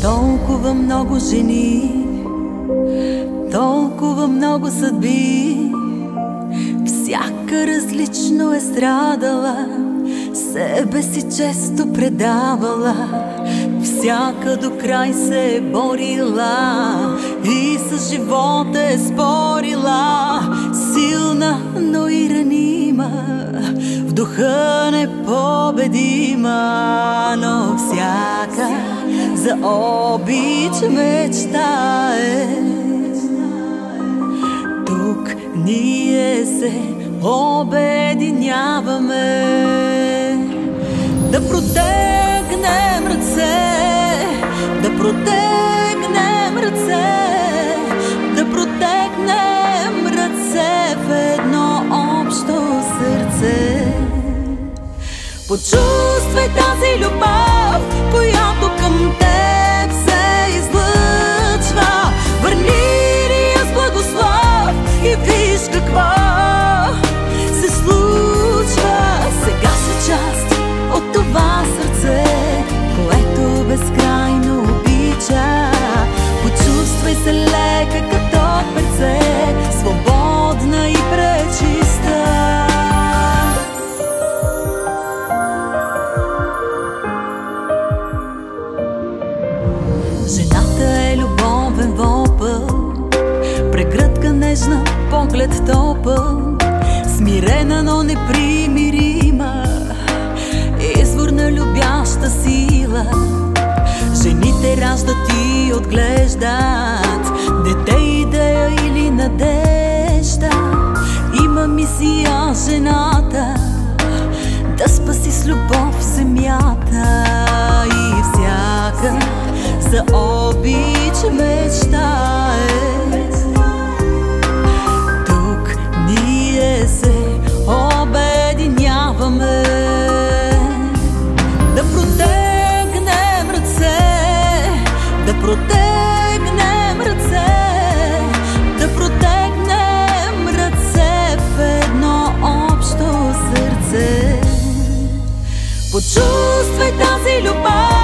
Толкова много жени, толкова много съдби, всяка различно е страдала, себе си често предавала, всяка до край се е борила и с живота е спорила. Силна, но и ранима, в духа непобедима, но всяка за обич мечтае. Тук ние се обединяваме, да протегнем ръце, да протегнем ръце, да протегнем ръце в едно общо сърце. Почувствай тази любов, която към теб се излъчва. Върни ни я с благослов и виж какво се случва. Сега си част от това сърце, което безкрайно обича. Почувствай се лека като перце, свободна и пречиста. Жената е любовен вопъл, прегръдка нежна, поглед топъл, смирена, но непримирима, извор на любяща сила. Жените раждат и отглеждат дете, идея или надежда. Има мисия жената да спаси с любов земята, и всяка за обич мечтае. Тук ние се обединяваме, да протегнем ръце, да протегнем ръце, да протегнем ръце в едно общо сърце. Почувствай тази любов,